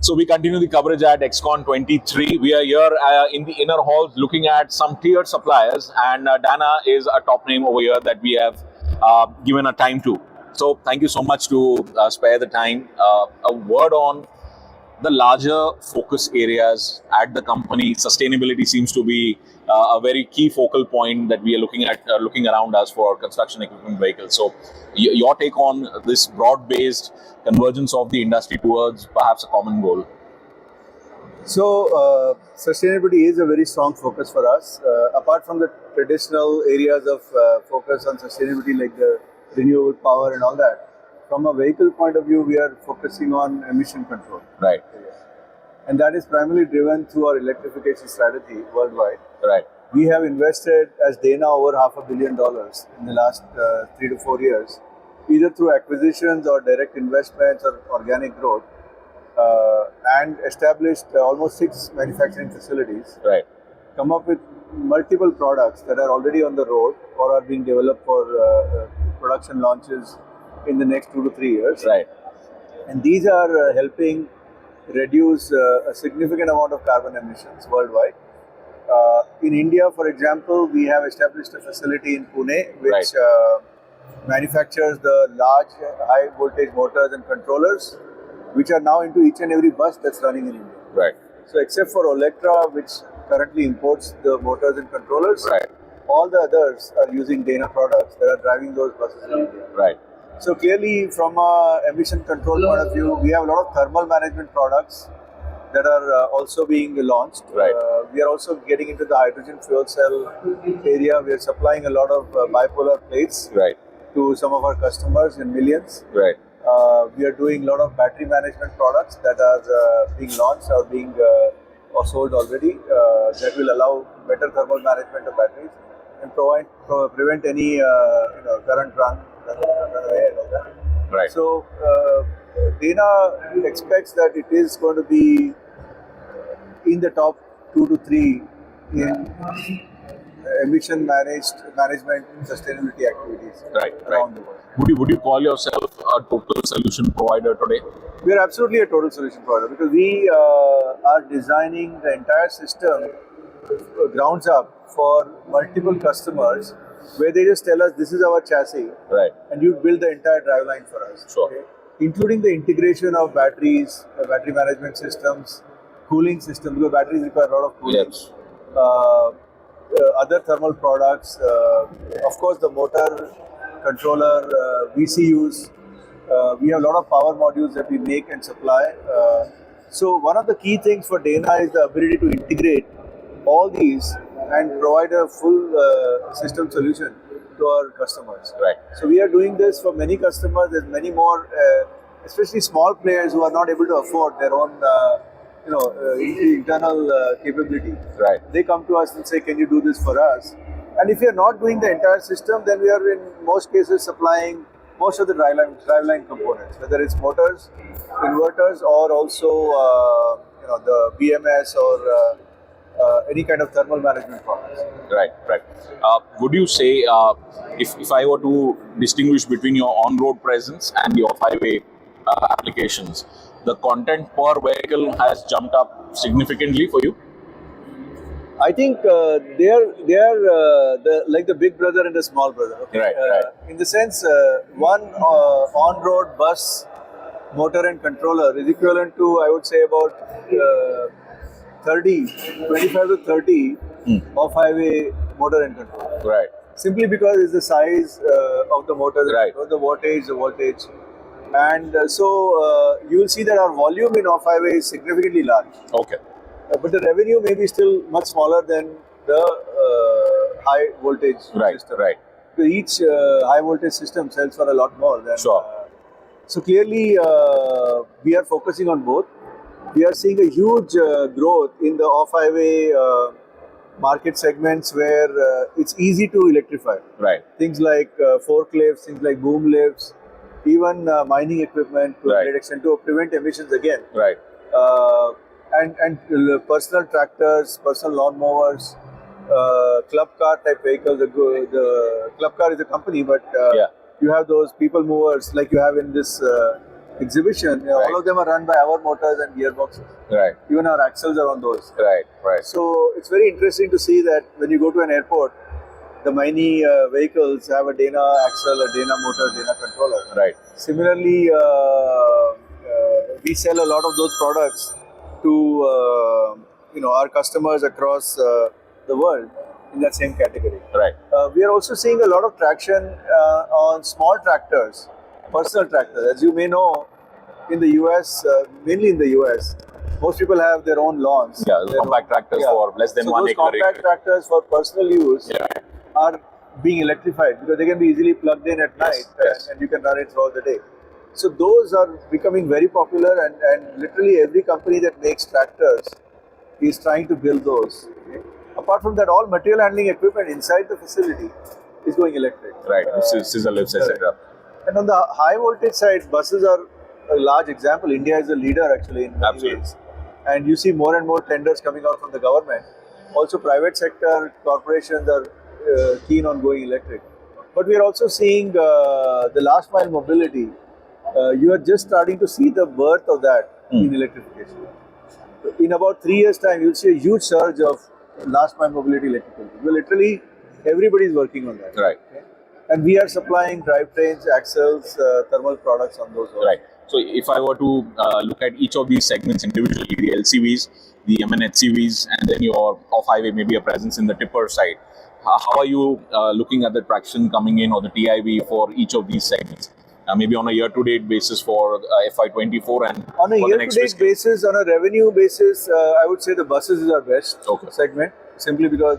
So we continue the coverage at XCon 23. We are here in the inner halls looking at some tiered suppliers, and Dana is a top name over here that we have given a time to. So thank you so much to spare the time. A word on the larger focus areas at the company. Sustainability seems to be a very key focal point that we are looking at, looking around us for construction equipment vehicles. So, your take on this broad-based convergence of the industry towards perhaps a common goal? So, sustainability is a very strong focus for us. Apart from the traditional areas of focus on sustainability like the renewable power and all that, from a vehicle point of view, we are focusing on emission control. Right. And that is primarily driven through our electrification strategy worldwide. Right. We have invested as Dana over $500 million in the last 3 to 4 years, either through acquisitions or direct investments or organic growth, and established almost 6 manufacturing facilities. Right. Come up with multiple products that are already on the road or are being developed for production launches in the next 2 to 3 years. Right. And these are helping reduce a significant amount of carbon emissions worldwide. In India, for example, we have established a facility in Pune which manufactures the large high voltage motors and controllers, which are now into each and every bus that's running in India. Right. So except for Electra, which currently imports the motors and controllers, right, all the others are using Dana products that are driving those buses in India. Right. So clearly, from a emission control point of view, we have a lot of thermal management products that are also being launched. Right. We are also getting into the hydrogen fuel cell area. We are supplying a lot of bipolar plates right, to some of our customers in millions. Right. We are doing a lot of battery management products that are being launched or being or sold already that will allow better thermal management of batteries and prevent any current run away and all that. Right. So Dana expects that it is going to be in the top 2 to 3 in emission management sustainability activities around the world. Would you call yourself a total solution provider today? We are absolutely a total solution provider because we are designing the entire system grounds up for multiple customers, where they just tell us this is our chassis, right, and you build the entire driveline for us. Sure. Okay? Including the integration of batteries, battery management systems, cooling systems, because batteries require a lot of cooling. Yes. Other thermal products, of course the motor, controller, VCUs. We have a lot of power modules that we make and supply. So one of the key things for Dana is the ability to integrate all these and provide a full system solution to our customers. Right. So we are doing this for many customers. There's many more, especially small players who are not able to afford their own, internal capability. Right. They come to us and say, "Can you do this for us?" And if we are not doing the entire system, then we are in most cases supplying most of the driveline components, whether it's motors, inverters, or also the BMS or any kind of thermal management products. Right. Would you say, if I were to distinguish between your on-road presence and your highway applications, the content per vehicle has jumped up significantly for you? I think they are like the big brother and the small brother. Okay? Right. In the sense, one on-road bus motor and controller is equivalent to, I would say, about 25 to 30 off-highway motor and controller. Right. Simply because it's the size of the motor, right, the voltage. And so you will see that our volume in off-highway is significantly large. Okay. But the revenue may be still much smaller than the high voltage system. Right. So each high voltage system sells for a lot more than. Sure. So clearly, we are focusing on both. We are seeing a huge growth in the off-highway market segments where it's easy to electrify. Right. Things like forklifts, things like boom lifts, even mining equipment to a great extent to prevent emissions again. Right. And personal tractors, personal lawn mowers, club car type vehicles. The club car is a company, but you have those people movers like you have in this exhibition, all of them are run by our motors and gearboxes. Right. Even our axles are on those. Right. Right. So it's very interesting to see that when you go to an airport, the many vehicles have a Dana axle, a Dana motor, Dana controller. Right. Similarly, we sell a lot of those products to our customers across the world in that same category. Right. We are also seeing a lot of traction on small tractors, personal tractors. As you may know, in the US, mainly in the US, most people have their own lawns. Yeah, the compact tractors for less than so 1 those acre. compact tractors for personal use are being electrified because they can be easily plugged in at night and you can run it throughout the day. So those are becoming very popular and literally every company that makes tractors is trying to build those. Okay? Apart from that, all material handling equipment inside the facility is going electric. Right, scissor lifts, etc. And on the high voltage side, buses are a large example. India is a leader actually in many ways. And you see more and more tenders coming out from the government. Also, private sector corporations are keen on going electric. But we are also seeing the last mile mobility. You are just starting to see the birth of that in electrification. In about 3 years' time, you'll see a huge surge of last mile mobility electrical. Well, literally, everybody is working on that. Right. Okay? And we are supplying drivetrains, axles, thermal products on those. Also. Right. So if I were to look at each of these segments individually, the LCVs, the MNHCVs, and then your off-highway, maybe a presence in the tipper side, how are you looking at the traction coming in or the TIV for each of these segments? Maybe on a year-to-date basis for FY24 and on a year-to-date basis, on a revenue basis, I would say the buses is our best segment, simply because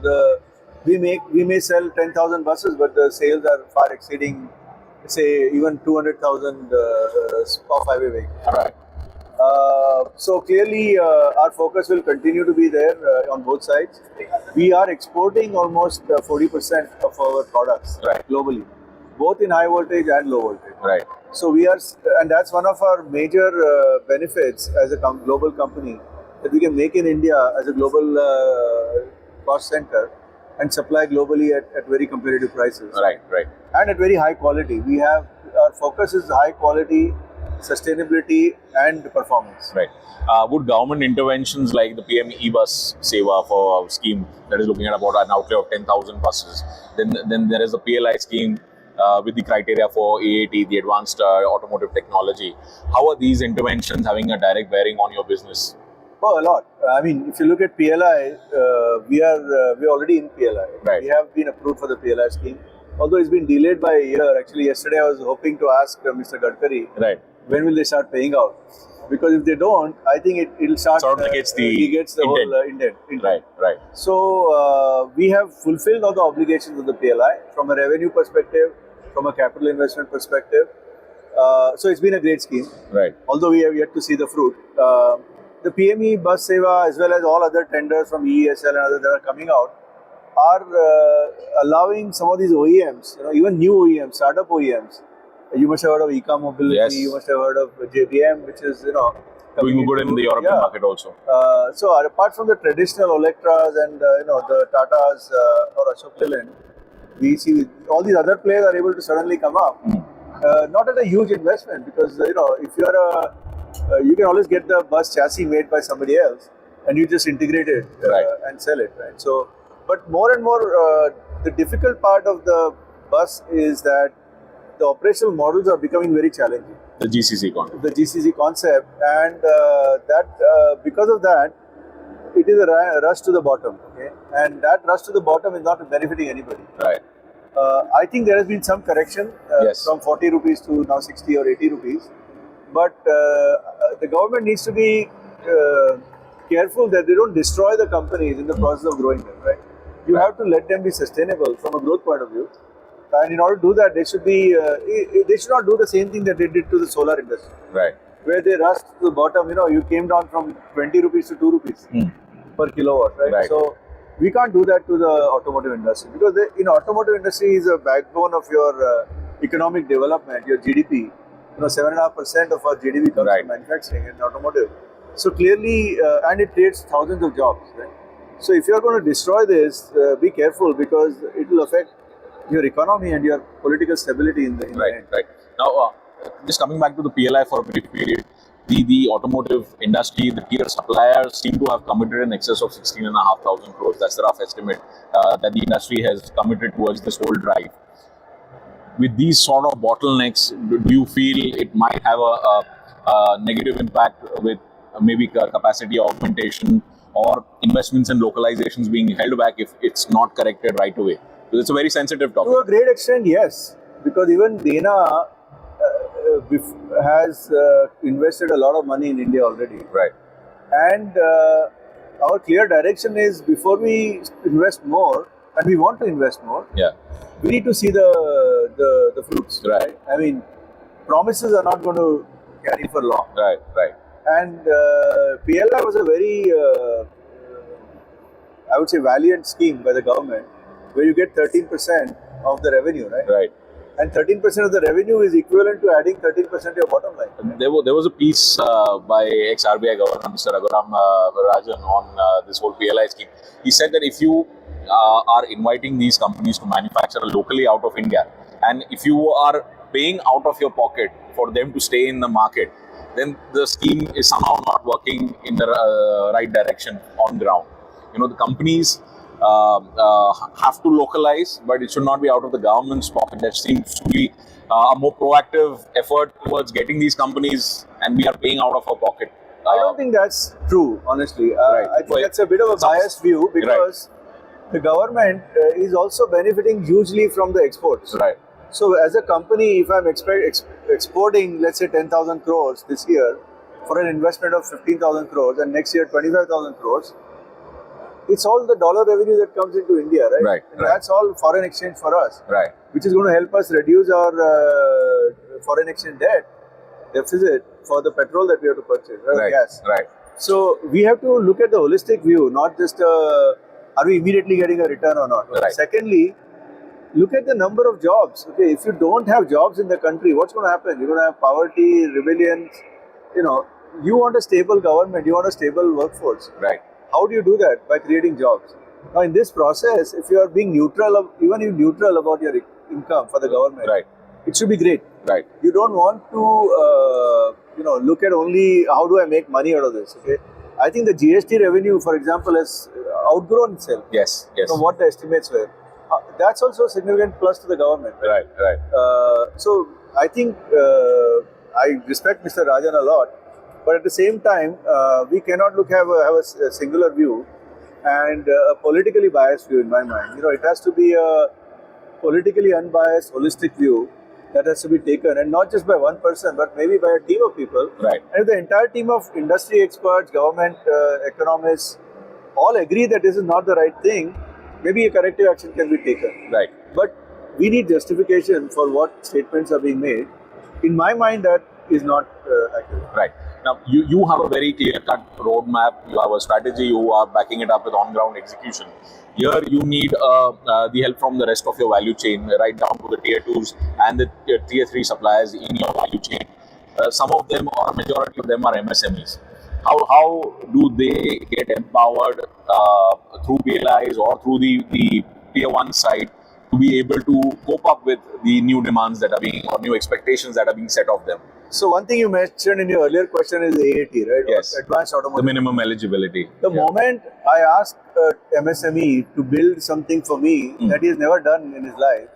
we may sell 10,000 buses, but the sales are far exceeding, say, even 200,000 off-highway vehicles. Right. So clearly, our focus will continue to be there on both sides. We are exporting almost 40% of our products globally, both in high voltage and low voltage. Right. So we are, and that's one of our major benefits as a global company, that we can make in India as a global cost center and supply globally at very competitive prices. Right. Right. And at very high quality. We have, our focus is high quality, sustainability and performance. Right. Would government interventions like the PM E-Bus Seva for scheme that is looking at about an outlay of 10,000 buses, then there is a PLI scheme with the criteria for AAT, the Advanced Automotive Technology. How are these interventions having a direct bearing on your business? Oh, a lot. I mean, if you look at PLI, we're already in PLI. Right. We have been approved for the PLI scheme. Although it's been delayed by a year. Actually, yesterday I was hoping to ask Mr. Gadkari, when will they start paying out? Because if they don't, I think it'll start. Sort of negates the whole intent. Right, right. So we have fulfilled all the obligations of the PLI from a revenue perspective, from a capital investment perspective. So it's been a great scheme. Right. Although we have yet to see the fruit. The PME Bus Seva, as well as all other tenders from EESL and others that are coming out, are allowing some of these OEMs, even new OEMs, startup OEMs. You must have heard of Eka Mobility. Yes. You must have heard of JBM, which is doing good in the European market also. So apart from the traditional Electras and the Tatas or Ashok Leyland, we see all these other players are able to suddenly come up. Not at a huge investment, because if you're you can always get the bus chassis made by somebody else and you just integrate it and sell it. Right. So, but more and more, the difficult part of the bus is that the operational models are becoming very challenging. The GCC concept. The GCC concept, and because of that, it is a rush to the bottom. Okay, and that rush to the bottom is not benefiting anybody. Right. I think there has been some correction from 40 rupees to now 60 or 80 rupees. But the government needs to be careful that they don't destroy the companies in the process of growing them, right? You have to let them be sustainable from a growth point of view. And in order to do that, they should not do the same thing that they did to the solar industry. Right. Where they rushed to the bottom, you came down from 20 rupees to 2 rupees per kilowatt, right? So we can't do that to the automotive industry, because automotive industry is a backbone of your economic development, your GDP. 7.5% of our GDP comes from manufacturing and automotive. So clearly, and it creates thousands of jobs, right? So if you are going to destroy this, be careful, because it will affect your economy and your political stability in the end. Right. Now, just coming back to the PLI for a brief period, the automotive industry, the tier suppliers seem to have committed in excess of 16,500 crores. That's the rough estimate that the industry has committed towards this whole drive. With these sort of bottlenecks, do you feel it might have a negative impact with maybe capacity augmentation or investments and localizations being held back if it's not corrected right away? So it's a very sensitive topic. To a great extent, yes, because even Dana has invested a lot of money in India already. Right. And our clear direction is before we invest more, and we want to invest more, Yeah. we need to see the fruits. Right. I mean, promises are not going to carry for long. Right. Right. And PLI was a very, I would say, valiant scheme by the government, where you get 13% of the revenue, right? Right. And 13% of the revenue is equivalent to adding 13% to your bottom line. There was a piece by ex-RBI Governor Mr. Rajan on this whole PLI scheme. He said that if you are inviting these companies to manufacture locally out of India, and if you are paying out of your pocket for them to stay in the market, then the scheme is somehow not working in the right direction on ground. The companies have to localize, but it should not be out of the government's pocket. There seems to be a more proactive effort towards getting these companies, and we are paying out of our pocket. I don't think that's true, honestly. Right. I think that's a bit of a biased view, because the government is also benefiting hugely from the exports. Right. So as a company, if I'm exporting, let's say 10,000 crores this year for an investment of 15,000 crores, and next year 25,000 crores, it's all the dollar revenue that comes into India, right? Right. And that's all foreign exchange for us, Right. which is going to help us reduce our foreign exchange deficit for the petrol that we have to purchase, Right. gas. Right. So we have to look at the holistic view, not just are we immediately getting a return or not. Right. Secondly, look at the number of jobs. Okay, if you don't have jobs in the country, what's going to happen? You're going to have poverty, rebellions. You want a stable government, you want a stable workforce. Right. How do you do that? By creating jobs. Now, in this process, if you are being neutral, even if neutral about your income for the government, Right. it should be great. Right. You don't want to, look at only how do I make money out of this. Okay, I think the GST revenue, for example, has outgrown itself Yes. Yes. from what the estimates were. That's also a significant plus to the government. Right. Right. So I think I respect Mr. Rajan a lot, but at the same time, we cannot have a singular view and a politically biased view in my mind. It has to be a politically unbiased, holistic view that has to be taken, and not just by one person, but maybe by a team of people. Right. And if the entire team of industry experts, government economists, all agree that this is not the right thing, maybe a corrective action can be taken. Right. But we need justification for what statements are being made. In my mind, that is not accurate. Right. Now, you have a very clear-cut roadmap. You have a strategy. You are backing it up with on-ground execution. Here, you need the help from the rest of your value chain, right down to the tier 2s and the tier 3 suppliers in your value chain. Some of them, or majority of them, are MSMEs. How do they get empowered through PLIs or through the tier 1 side to be able to cope up with the new demands that are being, or new expectations that are being set of them? So one thing you mentioned in your earlier question is AAT, right? Yes. Advanced Automotive. The minimum eligibility. The moment I ask MSME to build something for me that he has never done in his life,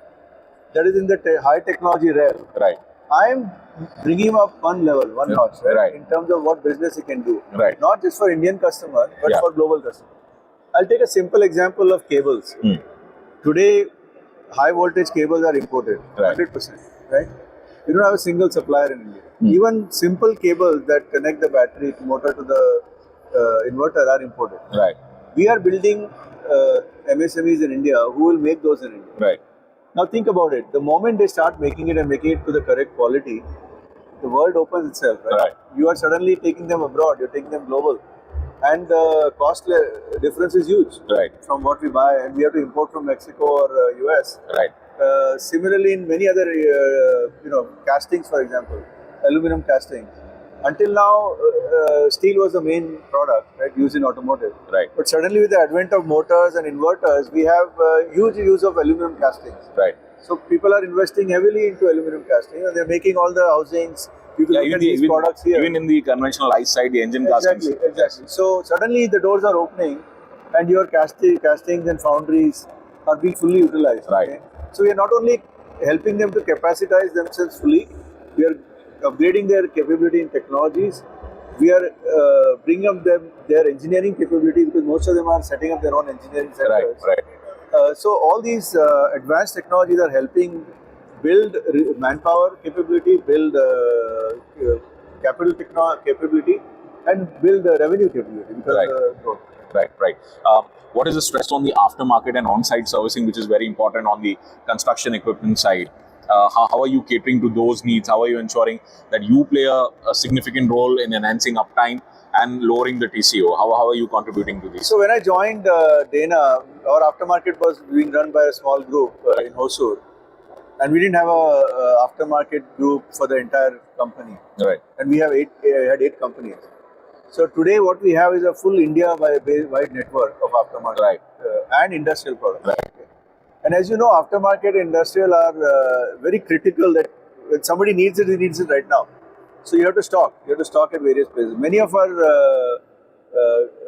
that is in the high technology realm, Right. I am bringing him up one level, one notch, right? Right. In terms of what business he can do. Right. Not just for Indian customer, but Yeah. for global customer. I'll take a simple example of cables. Today, high voltage cables are imported, Right. 100%, right? We don't have a single supplier in India. Even simple cables that connect the battery motor to the inverter are imported. Right. We are building MSMEs in India who will make those in India. Right. Now think about it. The moment they start making it and making it to the correct quality, the world opens itself, right? Right. You are suddenly taking them abroad, you're taking them global. And the cost difference is huge Right. from what we buy, and we have to import from Mexico or US. Right. Similarly, in many other, castings, for example, aluminum castings. Until now, steel was the main product, right, used in automotive. Right. But suddenly, with the advent of motors and inverters, we have huge use of aluminum castings. Right. So people are investing heavily into aluminum casting, and they're making all the housings. You can look at these products here. Even in the conventional ice side, the engine castings. Exactly. So suddenly the doors are opening, and your castings and foundries are being fully utilized. Right. Okay? So we are not only helping them to capacitize themselves fully, we are upgrading their capability in technologies. We are bringing up their engineering capability, because most of them are setting up their own engineering centers. Right. So all these advanced technologies are helping build manpower capability, build capital capability, and build revenue capability. Because, Right. What is the stress on the aftermarket and on-site servicing, which is very important on the construction equipment side? How are you catering to those needs? How are you ensuring that you play a significant role in enhancing uptime and lowering the TCO? How are you contributing to this? So when I joined Dana, our aftermarket was being run by a small group in Hosur, and we didn't have a aftermarket group for the entire company. Right. And we had 8 companies. So today what we have is a full India-wide network of aftermarket and industrial products. Right. And as you know, aftermarket and industrial are very critical, that when somebody needs it, he needs it right now. So you have to stock. You have to stock at various places. Many of our,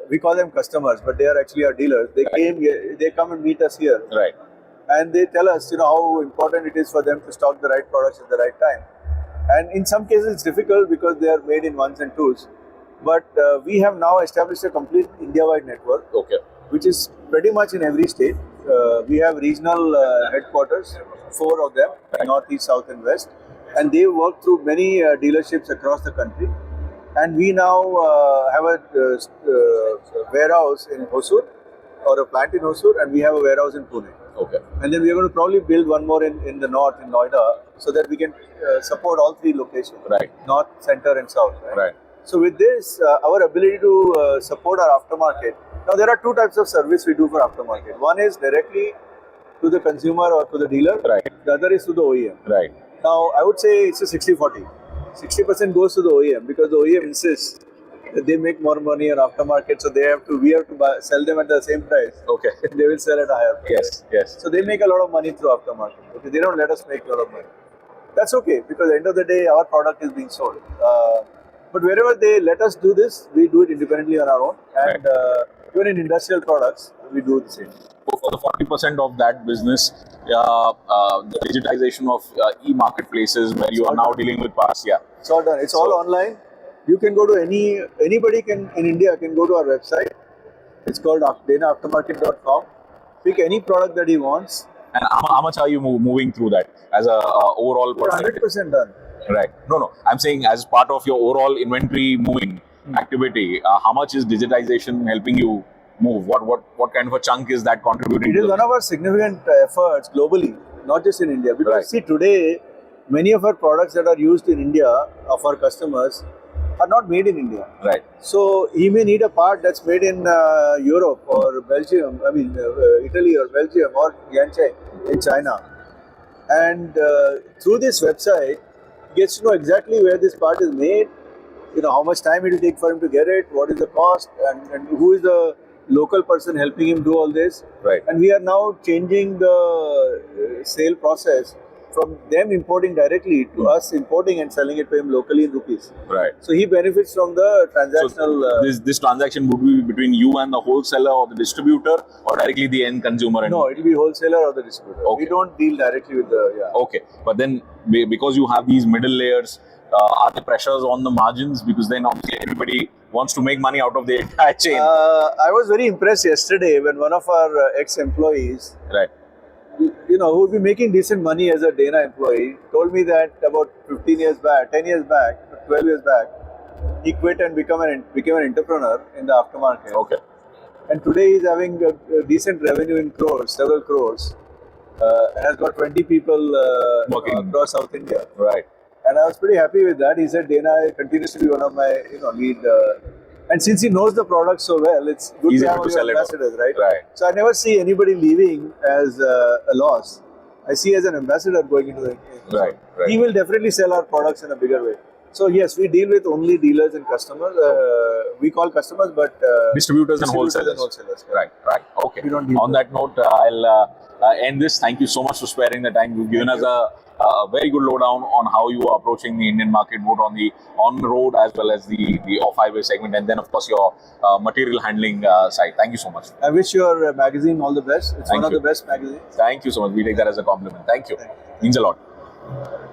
we call them customers, but they are actually our dealers. They come and meet us here. Right. And they tell us, how important it is for them to stock the right products at the right time. And in some cases, it's difficult because they are made in ones and twos. But we have now established a complete India-wide network, which is pretty much in every state. We have regional headquarters, 4 of them, North, East, South, and West, and they work through many dealerships across the country. And we now have a warehouse in Hosur, or a plant in Hosur, and we have a warehouse in Pune. And then we are going to probably build one more in the north, in Noida, so that we can support all 3 locations, north, center, and south. So with this, our ability to support our aftermarket. Now there are 2 types of service we do for aftermarket. One is directly to the consumer or to the dealer. The other is to the OEM. Now I would say it's a 60-40. 60% goes to the OEM, because the OEM insists that they make more money on aftermarket, so we have to sell them at the same price. They will sell at a higher price. So they make a lot of money through aftermarket. They don't let us make a lot of money. That's okay, because at the end of the day, our product is being sold. But wherever they let us do this, we do it independently on our own. And even in industrial products, we do the same. For the 40% of that business, the digitization of e-marketplaces, where you are now dealing with parts. It's all done. It's all online. You can go to anybody in India can go to our website. It's called danaaftermarket.com. Pick any product that he wants. And how much are you moving through that as a overall perspective? 100% done. Right. No. I'm saying as part of your overall inventory moving activity, how much is digitization helping you move? What kind of a chunk is that contributing? It is one of our significant efforts globally, not just in India. Because see, today, many of our products that are used in India of our customers are not made in India. So he may need a part that's made in Europe or Belgium, Italy or Belgium or Yanchai in China. And through this website, he gets to know exactly where this part is made, how much time it will take for him to get it, what is the cost, and who is the local person helping him do all this. And we are now changing the sale process from them importing directly to us importing and selling it to him locally in rupees. So he benefits from the transactional. So this transaction would be between you and the wholesaler or the distributor, or directly the end consumer? No, it will be wholesaler or the distributor. We don't deal directly with the. But then because you have these middle layers, are there pressures on the margins? Because then obviously everybody wants to make money out of the entire chain. I was very impressed yesterday when one of our ex-employees, who would be making decent money as a Dana employee, told me that about 10 years back, 12 years back, he quit and became an entrepreneur in the aftermarket. And today he's having a decent revenue in crores, several crores, and has got 20 people working across South India. And I was pretty happy with that. He said Dana continues to be one of my lead. And since he knows the product so well, it's good easy to have sell ambassadors, So I never see anybody leaving as a loss. I see as an ambassador going into the. Right. He will definitely sell our products in a bigger way. So yes, we deal with only dealers and customers. We call customers, but Distributors and wholesalers. Correct. Right. Okay. We don't deal On with that note, I'll end this. Thank you so much for sparing the time. You've given us a very good lowdown on how you are approaching the Indian market, both on the on-road as well as the off-highway segment, and then of course your material handling side. Thank you so much. I wish your magazine all the best. It's Thank one you. of the best magazines. Thank you so much. We take that as a compliment. Thank you. Means a lot.